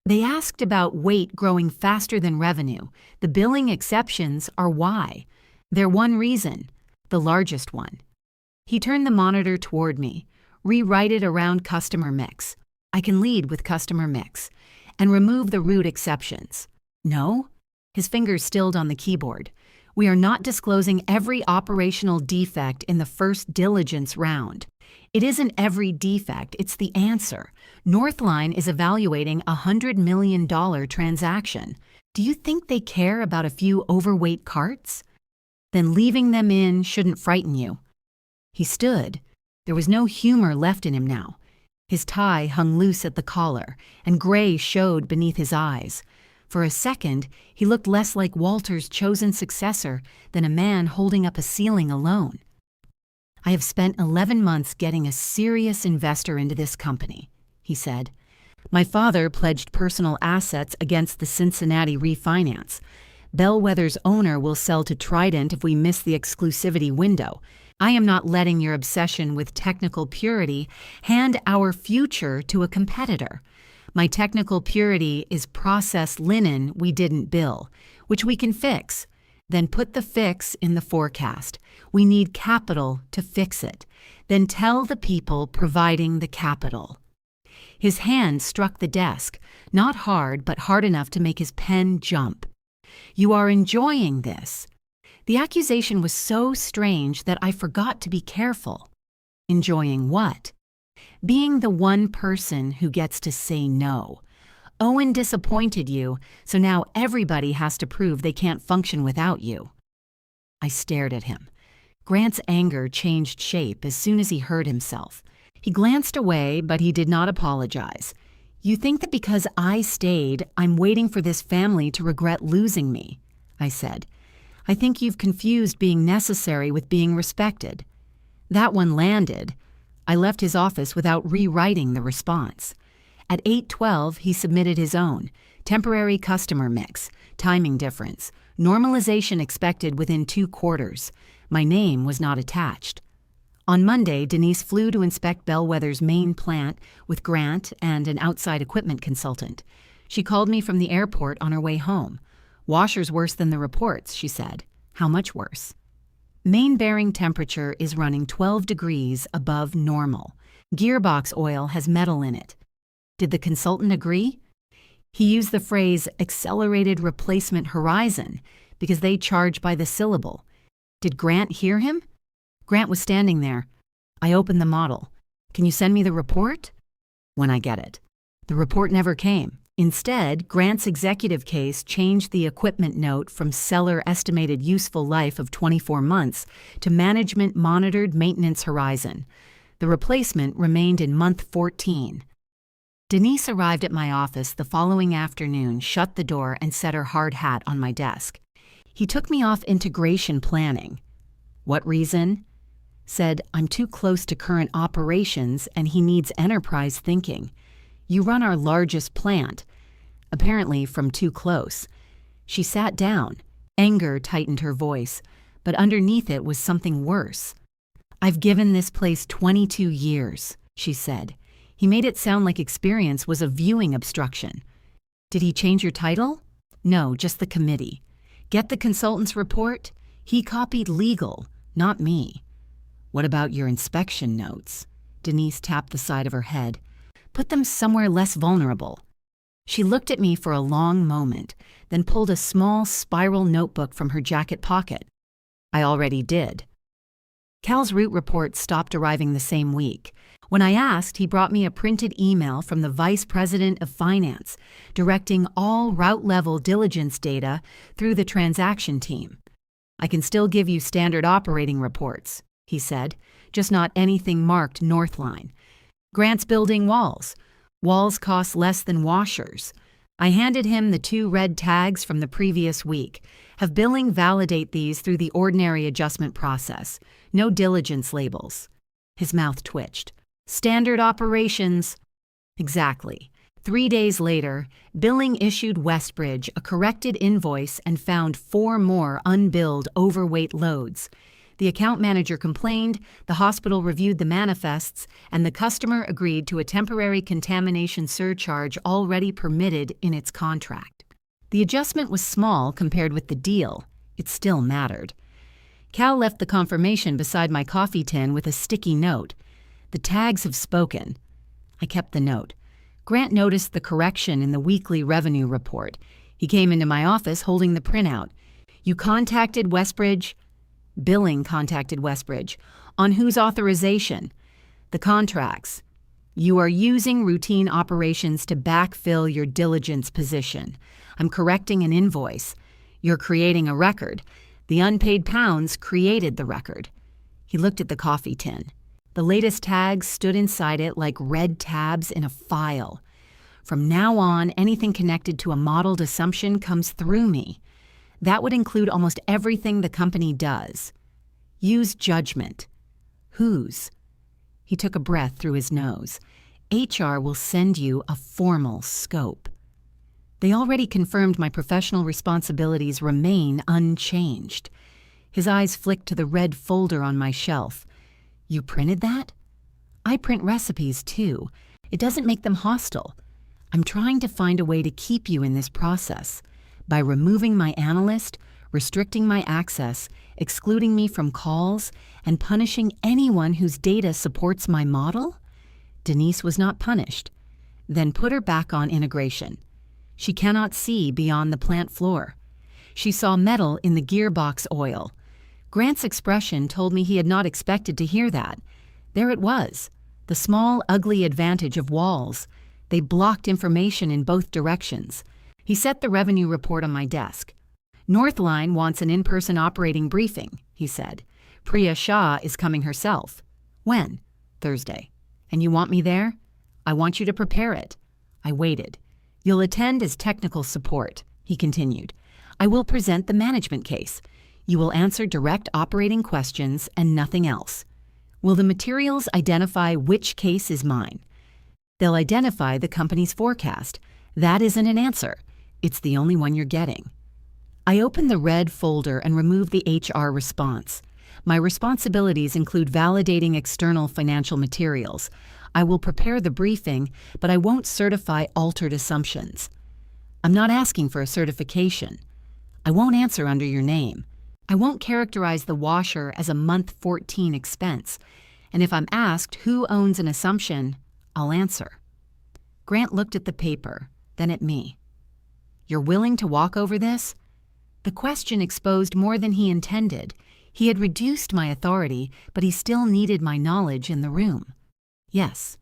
S1: They asked about weight growing faster than revenue. The billing exceptions are why. They're one reason, the largest one. He turned the monitor toward me. Rewrite it around customer mix. I can lead with customer mix. And remove the root exceptions. No? His fingers stilled on the keyboard. We are not disclosing every operational defect in the first diligence round. It isn't every defect, it's the answer. Northline is evaluating a $100 million transaction. Do you think they care about a few overweight carts? Then leaving them in shouldn't frighten you. He stood. There was no humor left in him now. His tie hung loose at the collar, and gray showed beneath his eyes. For a second, he looked less like Walter's chosen successor than a man holding up a ceiling alone. I have spent 11 months getting a serious investor into this company, he said. My father pledged personal assets against the Cincinnati refinance. Bellwether's owner will sell to Trident if we miss the exclusivity window. I am not letting your obsession with technical purity hand our future to a competitor. My technical purity is processed linen we didn't bill, which we can fix. Then put the fix in the forecast. We need capital to fix it. Then tell the people providing the capital. His hand struck the desk, not hard, but hard enough to make his pen jump. You are enjoying this. The accusation was so strange that I forgot to be careful. Enjoying what? Being the one person who gets to say no. Owen disappointed you, so now everybody has to prove they can't function without you. I stared at him. Grant's anger changed shape as soon as he heard himself. He glanced away, but he did not apologize. You think that because I stayed, I'm waiting for this family to regret losing me, I said. I think you've confused being necessary with being respected. That one landed. I left his office without rewriting the response. At 8:12, he submitted his own. Temporary customer mix, timing difference, Normalization expected within 2 quarters. My name was not attached. On Monday, Denise flew to inspect Bellwether's main plant with Grant and an outside equipment consultant. She called me from the airport on her way home. "Washer's worse than the reports," she said. "How much worse?" Main bearing temperature is running 12 degrees above normal. Gearbox oil has metal in it. Did the consultant agree? He used the phrase accelerated replacement horizon because they charge by the syllable. Did Grant hear him? Grant was standing there. I opened the model. "Can you send me the report?" "When I get it." The report never came. Instead, Grant's executive case changed the equipment note from seller estimated useful life of 24 months to management monitored maintenance horizon. The replacement remained in month 14. Denise arrived at my office the following afternoon, shut the door, and set her hard hat on my desk. He took me off integration planning. "What reason?" Said, "I'm too close to current operations and he needs enterprise thinking. You run our largest plant." Apparently from too close. She sat down. Anger tightened her voice, but underneath it was something worse. "I've given this place 22 years, she said. He made it sound like experience was a viewing obstruction. "Did he change your title?" "No, just the committee." "Get the consultant's report?" "He copied legal, not me." "What about your inspection notes?" Denise tapped the side of her head. "Put them somewhere less vulnerable." She looked at me for a long moment, then pulled a small spiral notebook from her jacket pocket. "I already did." Cal's route report stopped arriving the same week. When I asked, he brought me a printed email from the Vice President of Finance, directing all route-level diligence data through the transaction team. "I can still give you standard operating reports," he said, "just not anything marked Northline. Grant's building walls. Walls cost less than washers." I handed him the 2 red tags from the previous week. "Have billing validate these through the ordinary adjustment process. No diligence labels." His mouth twitched. "Standard operations." Exactly. 3 days later, billing issued Westbridge a corrected invoice and found 4 more unbilled overweight loads. The account manager complained, the hospital reviewed the manifests, and the customer agreed to a temporary contamination surcharge already permitted in its contract. The adjustment was small compared with the deal. It still mattered. Cal left the confirmation beside my coffee tin with a sticky note. "The tags have spoken." I kept the note. Grant noticed the correction in the weekly revenue report. He came into my office holding the printout. "You contacted Westbridge?" "Billing contacted Westbridge." "On whose authorization?" "The contracts." "You are using routine operations to backfill your diligence position. I'm correcting an invoice. You're creating a record. The unpaid pounds created the record." He looked at the coffee tin. The latest tags stood inside it like red tabs in a file. "From now on, anything connected to a modeled assumption comes through me. That would include almost everything the company does. Use judgment." "Whose?" He took a breath through his nose. "HR will send you a formal scope." They already confirmed my professional responsibilities remain unchanged. His eyes flicked to the red folder on my shelf. "You printed that?" "I print recipes too. It doesn't make them hostile. I'm trying to find a way to keep you in this process. By removing my analyst, restricting my access, excluding me from calls, and punishing anyone whose data supports my model?" Denise was not punished. "Then put her back on integration. She cannot see beyond the plant floor." She saw metal in the gearbox oil. Grant's expression told me he had not expected to hear that. There it was, the small, ugly advantage of walls. They blocked information in both directions. He set the revenue report on my desk. "Northline wants an in-person operating briefing," he said. "Priya Shah is coming herself." "When?" "Thursday." "And you want me there?" "I want you to prepare it." I waited. "You'll attend as technical support," he continued. "I will present the management case. You will answer direct operating questions and nothing else." "Will the materials identify which case is mine?" "They'll identify the company's forecast. That isn't an answer. It's the only one you're getting." I opened the red folder and removed the HR response. My responsibilities include validating external financial materials. I will prepare the briefing, but I won't certify altered assumptions. I'm not asking for a certification. I won't answer under your name. I won't characterize the washer as a month 14 expense. And if I'm asked who owns an assumption, I'll answer. Grant looked at the paper, then at me. You're willing to walk over this? The question exposed more than he intended. He had reduced my authority, but he still needed my knowledge in the room. Yes.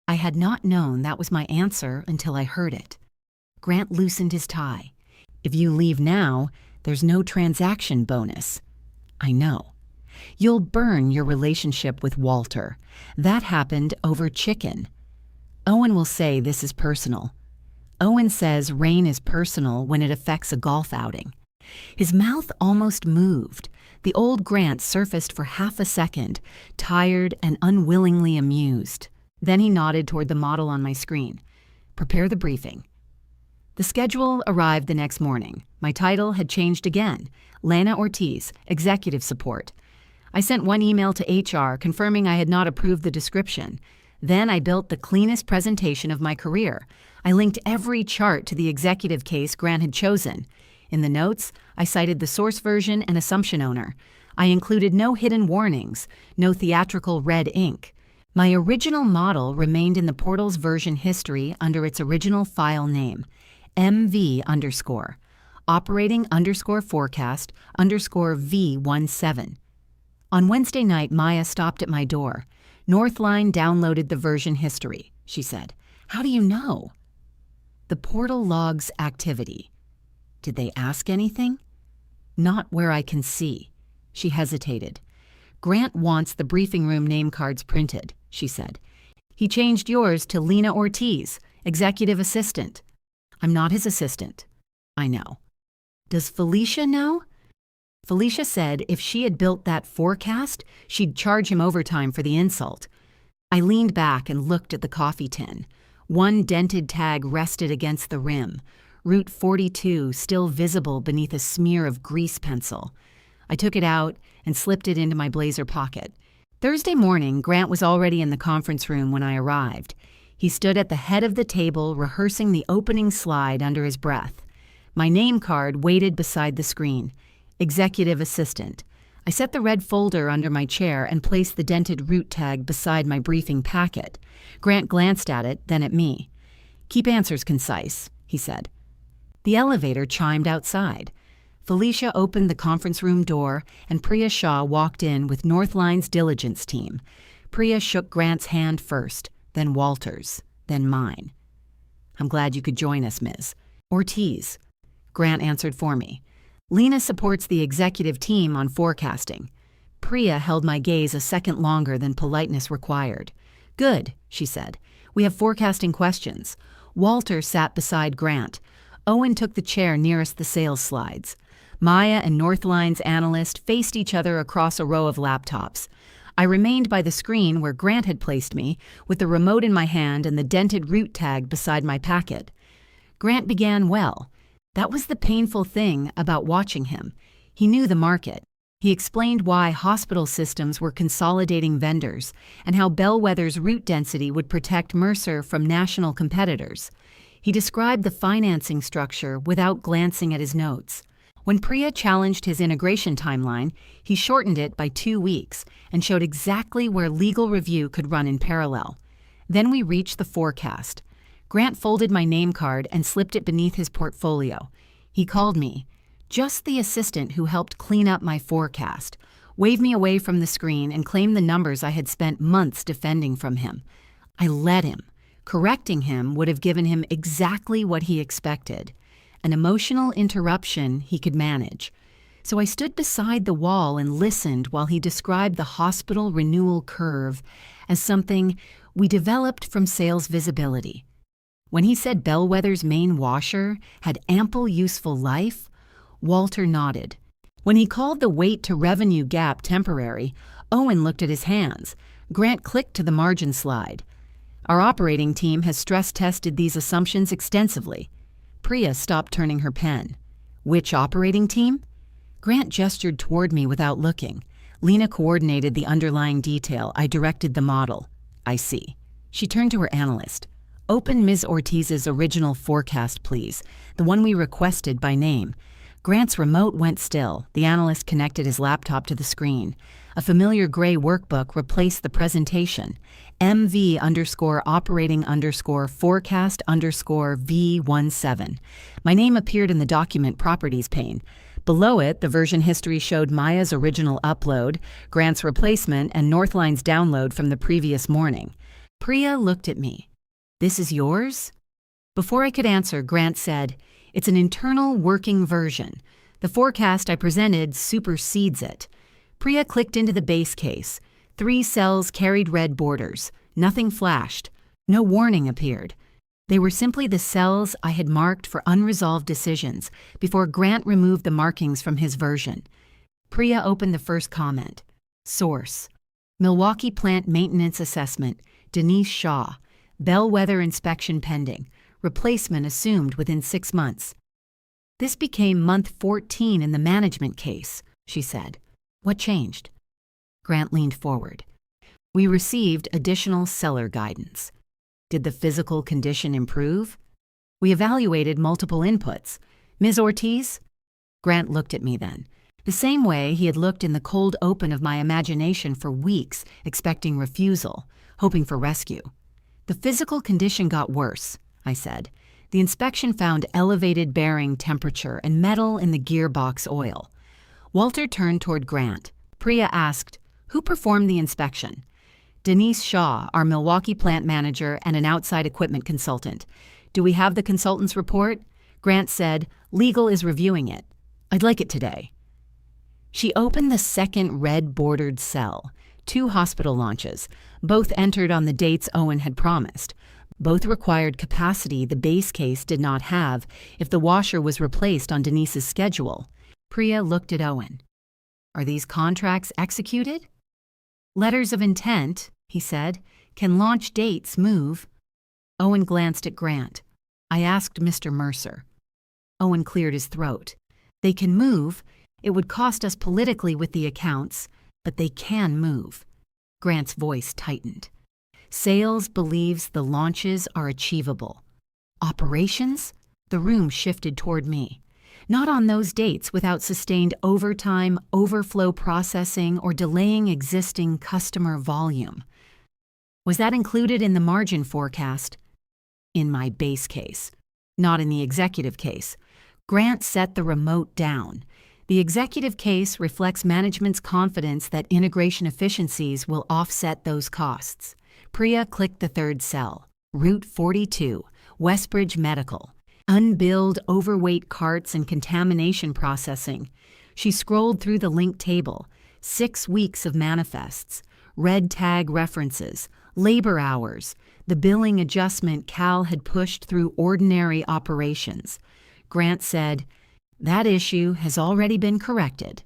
S1: I had not known that was my answer until I heard it. Grant loosened his tie. If you leave now, there's no transaction bonus. I know. You'll burn your relationship with Walter. That happened over chicken. Owen will say this is personal. Owen says rain is personal when it affects a golf outing. His mouth almost moved. The old Grant surfaced for half a second, tired and unwillingly amused. Then he nodded toward the model on my screen. Prepare the briefing. The schedule arrived the next morning. My title had changed again. Lena Ortiz, Executive Support. I sent one email to HR confirming I had not approved the description. Then I built the cleanest presentation of my career. I linked every chart to the executive case Grant had chosen. In the notes, I cited the source version and assumption owner. I included no hidden warnings, no theatrical red ink. My original model remained in the portal's version history under its original file name, MV_, operating_forecast V17. On Wednesday night, Maya stopped at my door. Northline downloaded the version history, she said. How do you know? The portal logs activity. Did they ask anything? Not where I can see. She hesitated. Grant wants the briefing room name cards printed, she said. He changed yours to Lena Ortiz, executive assistant. I'm not his assistant. I know. Does Felicia know? Felicia said if she had built that forecast, she'd charge him overtime for the insult. I leaned back and looked at the coffee tin. One dented tag rested against the rim. Route 42 still visible beneath a smear of grease pencil. I took it out and slipped it into my blazer pocket. Thursday morning, Grant was already in the conference room when I arrived. He stood at the head of the table rehearsing the opening slide under his breath. My name card waited beside the screen. Executive Assistant. I set the red folder under my chair and placed the dented route tag beside my briefing packet. Grant glanced at it, then at me. Keep answers concise, he said. The elevator chimed outside. Felicia opened the conference room door, and Priya Shah walked in with Northline's diligence team. Priya shook Grant's hand first, then Walter's, then mine. I'm glad you could join us, Ms. Ortiz. Grant answered for me. Lena supports the executive team on forecasting. Priya held my gaze a second longer than politeness required. Good, she said. We have forecasting questions. Walter sat beside Grant. Owen took the chair nearest the sales slides. Maya and Northline's analyst faced each other across a row of laptops. I remained by the screen where Grant had placed me, with the remote in my hand and the dented route tag beside my packet. Grant began well. That was the painful thing about watching him. He knew the market. He explained why hospital systems were consolidating vendors and how Bellwether's route density would protect Mercer from national competitors. He described the financing structure without glancing at his notes. When Priya challenged his integration timeline, he shortened it by 2 weeks and showed exactly where legal review could run in parallel. Then we reached the forecast. Grant folded my name card and slipped it beneath his portfolio. He called me, just the assistant who helped clean up my forecast, waved me away from the screen and claimed the numbers I had spent months defending from him. I let him. Correcting him would have given him exactly what he expected, an emotional interruption he could manage. So I stood beside the wall and listened while he described the hospital renewal curve as something we developed from sales visibility. When he said Bellwether's main washer had ample useful life, Walter nodded. When he called the weight to revenue gap temporary, Owen looked at his hands. Grant clicked to the margin slide. Our operating team has stress tested these assumptions extensively. Priya stopped turning her pen. Which operating team? Grant gestured toward me without looking. Lena coordinated the underlying detail. I directed the model. I see. She turned to her analyst. Open Ms. Ortiz's original forecast, please. The one we requested by name. Grant's remote went still. The analyst connected his laptop to the screen. A familiar gray workbook replaced the presentation. MV_operating_forecast_V17. My name appeared in the document properties pane. Below it, the version history showed Maya's original upload, Grant's replacement, and Northline's download from the previous morning. Priya looked at me. This is yours? Before I could answer, Grant said, it's an internal working version. The forecast I presented supersedes it. Priya clicked into the base case. 3 cells carried red borders. Nothing flashed. No warning appeared. They were simply the cells I had marked for unresolved decisions before Grant removed the markings from his version. Priya opened the first comment. Source: Milwaukee Plant Maintenance Assessment, Denise Shaw. Bellwether inspection pending. Replacement assumed within 6 months. This became month 14 in the management case, she said. What changed? Grant leaned forward. We received additional seller guidance. Did the physical condition improve? We evaluated multiple inputs. Ms. Ortiz? Grant looked at me then, the same way he had looked in the cold open of my imagination for weeks, expecting refusal, hoping for rescue. The physical condition got worse, I said. The inspection found elevated bearing temperature and metal in the gearbox oil. Walter turned toward Grant. Priya asked, who performed the inspection? Denise Shaw, our Milwaukee plant manager and an outside equipment consultant. Do we have the consultant's report? Grant said, legal is reviewing it. I'd like it today. She opened the second red-bordered cell. 2 hospital launches, both entered on the dates Owen had promised. Both required capacity the base case did not have if the washer was replaced on Denise's schedule. Priya looked at Owen. Are these contracts executed? Letters of intent, he said. Can launch dates move? Owen glanced at Grant. I asked Mr. Mercer. Owen cleared his throat. They can move. It would cost us politically with the accounts, but they can move. Grant's voice tightened. Sales believes the launches are achievable. Operations? The room shifted toward me. Not on those dates without sustained overtime, overflow processing, or delaying existing customer volume. Was that included in the margin forecast? In my base case. Not in the executive case. Grant set the remote down. The executive case reflects management's confidence that integration efficiencies will offset those costs. Priya clicked the third cell. Route 42, Westbridge Medical. Unbilled overweight carts and contamination processing. She scrolled through the linked table. 6 weeks of manifests. Red tag references. Labor hours. The billing adjustment Cal had pushed through ordinary operations. Grant said, that issue has already been corrected.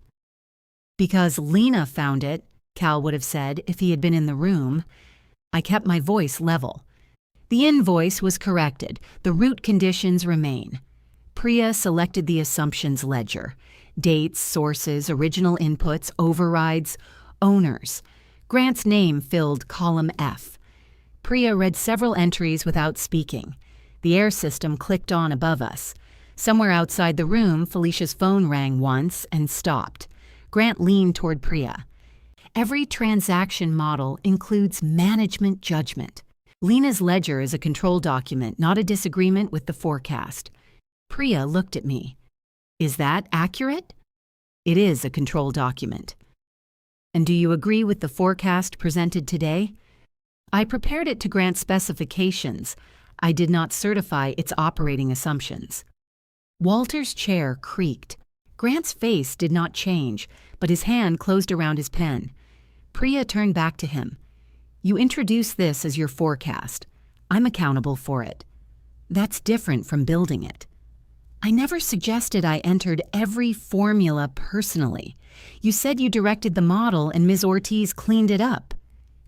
S1: Because Lena found it, Cal would have said if he had been in the room. I kept my voice level. The invoice was corrected. The root conditions remain. Priya selected the assumptions ledger. Dates, sources, original inputs, overrides, owners. Grant's name filled column F. Priya read several entries without speaking. The air system clicked on above us. Somewhere outside the room, Felicia's phone rang once and stopped. Grant leaned toward Priya. Every transaction model includes management judgment. Lena's ledger is a control document, not a disagreement with the forecast. Priya looked at me. Is that accurate? It is a control document. And do you agree with the forecast presented today? I prepared it to grant specifications. I did not certify its operating assumptions. Walter's chair creaked. Grant's face did not change, but his hand closed around his pen. Priya turned back to him. You introduce this as your forecast. I'm accountable for it. That's different from building it. I never suggested I entered every formula personally. You said you directed the model and Ms. Ortiz cleaned it up.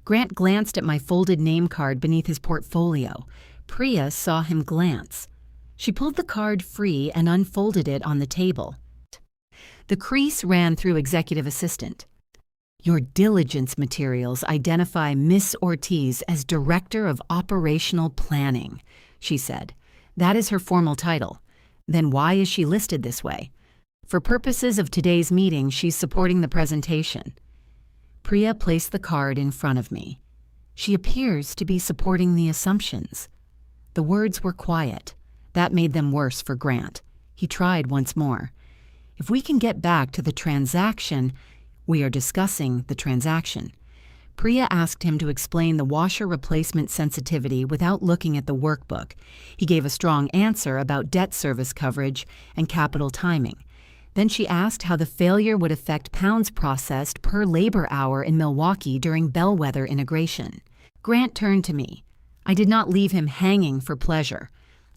S1: Grant glanced at my folded name card beneath his portfolio. Priya saw him glance. She pulled the card free and unfolded it on the table. The crease ran through executive assistant. Your diligence materials identify Miss Ortiz as Director of Operational Planning, she said. That is her formal title. Then why is she listed this way? For purposes of today's meeting, she's supporting the presentation. Priya placed the card in front of me. She appears to be supporting the assumptions. The words were quiet. That made them worse for Grant. He tried once more. If we can get back to the transaction, we are discussing the transaction. Priya asked him to explain the washer replacement sensitivity without looking at the workbook. He gave a strong answer about debt service coverage and capital timing. Then she asked how the failure would affect pounds processed per labor hour in Milwaukee during bellwether integration. Grant turned to me. I did not leave him hanging for pleasure.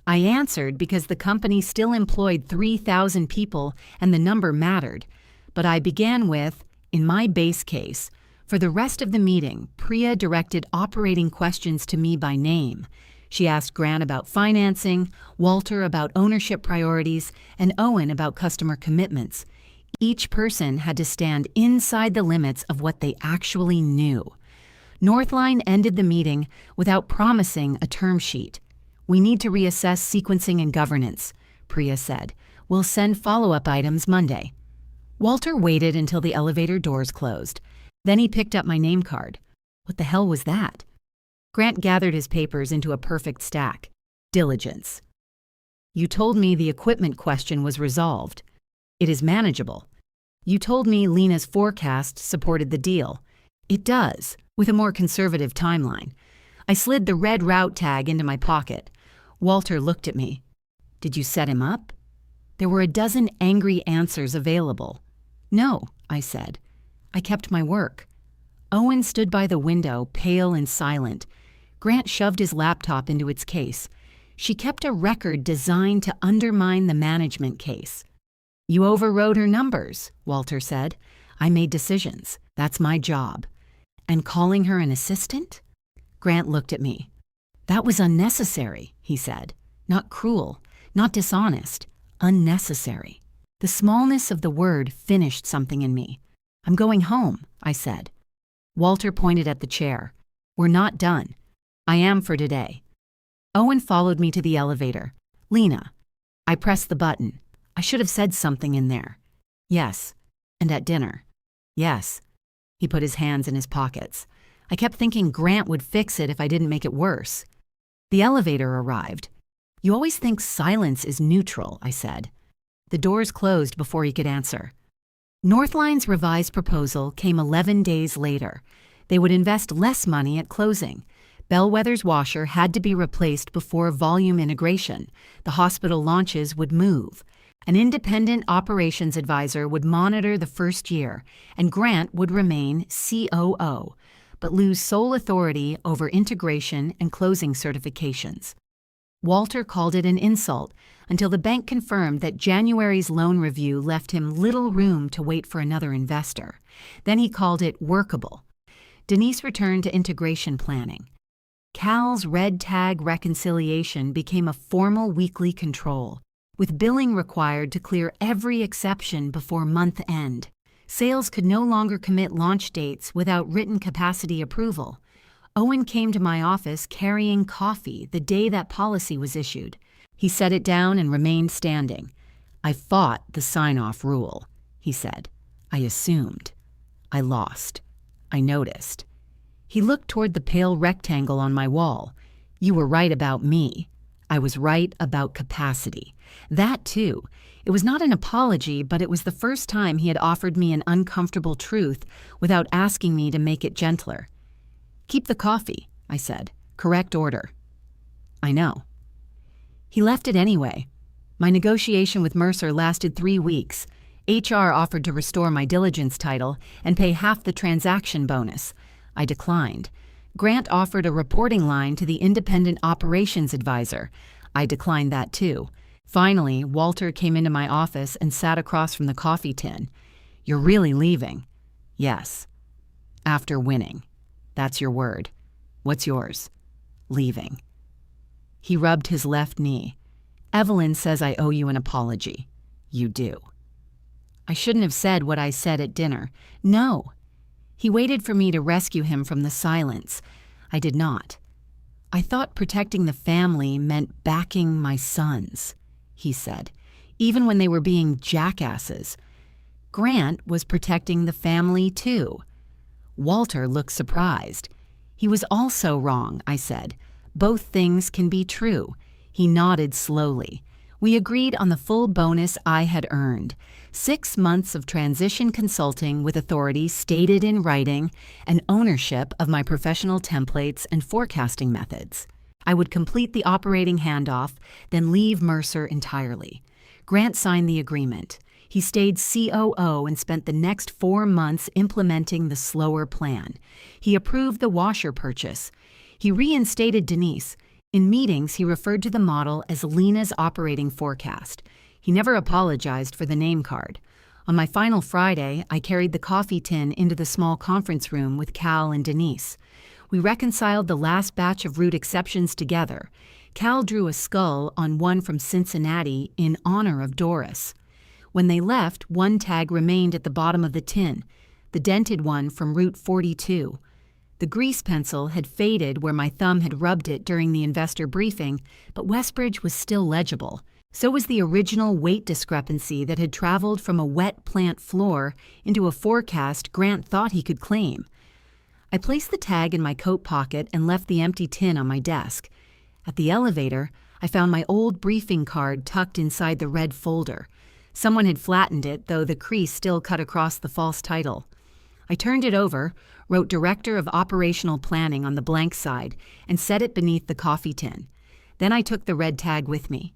S1: I answered because the company still employed 3,000 people and the number mattered. But I began with, in my base case, for the rest of the meeting, Priya directed operating questions to me by name. She asked Grant about financing, Walter about ownership priorities, and Owen about customer commitments. Each person had to stand inside the limits of what they actually knew. Northline ended the meeting without promising a term sheet. We need to reassess sequencing and governance, Priya said. We'll send follow-up items Monday. Walter waited until the elevator doors closed. Then he picked up my name card. What the hell was that? Grant gathered his papers into a perfect stack. Diligence. You told me the equipment question was resolved. It is manageable. You told me Lena's forecast supported the deal. It does, with a more conservative timeline. I slid the red route tag into my pocket. Walter looked at me. Did you set him up? There were a dozen angry answers available. No, I said. I kept my work. Owen stood by the window, pale and silent. Grant shoved his laptop into its case. She kept a record designed to undermine the management case. You overrode her numbers, Walter said. I made decisions. That's my job. And calling her an assistant? Grant looked at me. That was unnecessary, he said. Not cruel, not dishonest, unnecessary. The smallness of the word finished something in me. I'm going home, I said. Walter pointed at the chair. We're not done. I am for today. Owen followed me to the elevator. Lena. I pressed the button. I should have said something in there. Yes. And at dinner. Yes. He put his hands in his pockets. I kept thinking Grant would fix it if I didn't make it worse. The elevator arrived. You always think silence is neutral, I said. The doors closed before he could answer. Northline's revised proposal came 11 days later. They would invest less money at closing. Bellwether's washer had to be replaced before volume integration. The hospital launches would move. An independent operations advisor would monitor the first year, and Grant would remain COO, but lose sole authority over integration and closing certifications. Walter called it an insult until the bank confirmed that January's loan review left him little room to wait for another investor. Then he called it workable. Denise returned to integration planning. Cal's red tag reconciliation became a formal weekly control, with billing required to clear every exception before month end. Sales could no longer commit launch dates without written capacity approval. Owen came to my office carrying coffee the day that policy was issued. He set it down and remained standing. I fought the sign-off rule, he said. I assumed. I lost. I noticed. He looked toward the pale rectangle on my wall. You were right about me. I was right about capacity. That, too. It was not an apology, but it was the first time he had offered me an uncomfortable truth without asking me to make it gentler. Keep the coffee, I said. Correct order. I know. He left it anyway. My negotiation with Mercer lasted 3 weeks. HR offered to restore my diligence title and pay half the transaction bonus. I declined. Grant offered a reporting line to the independent operations advisor. I declined that too. Finally, Walter came into my office and sat across from the coffee tin. You're really leaving? Yes. After winning. That's your word. What's yours? Leaving. He rubbed his left knee. Evelyn says I owe you an apology. You do. I shouldn't have said what I said at dinner. No. He waited for me to rescue him from the silence. I did not. I thought protecting the family meant backing my sons, he said, even when they were being jackasses. Grant was protecting the family too. Walter looked surprised. He was also wrong, I said. Both things can be true. He nodded slowly. We agreed on the full bonus I had earned. 6 months of transition consulting with authority stated in writing and ownership of my professional templates and forecasting methods. I would complete the operating handoff, then leave Mercer entirely. Grant signed the agreement. He stayed COO and spent the next 4 months implementing the slower plan. He approved the washer purchase. He reinstated Denise. In meetings, he referred to the model as Lena's operating forecast. He never apologized for the name card. On my final Friday, I carried the coffee tin into the small conference room with Cal and Denise. We reconciled the last batch of root exceptions together. Cal drew a skull on one from Cincinnati in honor of Doris. When they left, one tag remained at the bottom of the tin, the dented one from Route 42. The grease pencil had faded where my thumb had rubbed it during the investor briefing, but Westbridge was still legible. So was the original weight discrepancy that had traveled from a wet plant floor into a forecast Grant thought he could claim. I placed the tag in my coat pocket and left the empty tin on my desk. At the elevator, I found my old briefing card tucked inside the red folder. Someone had flattened it, though the crease still cut across the false title. I turned it over, wrote Director of Operational Planning on the blank side, and set it beneath the coffee tin. Then I took the red tag with me.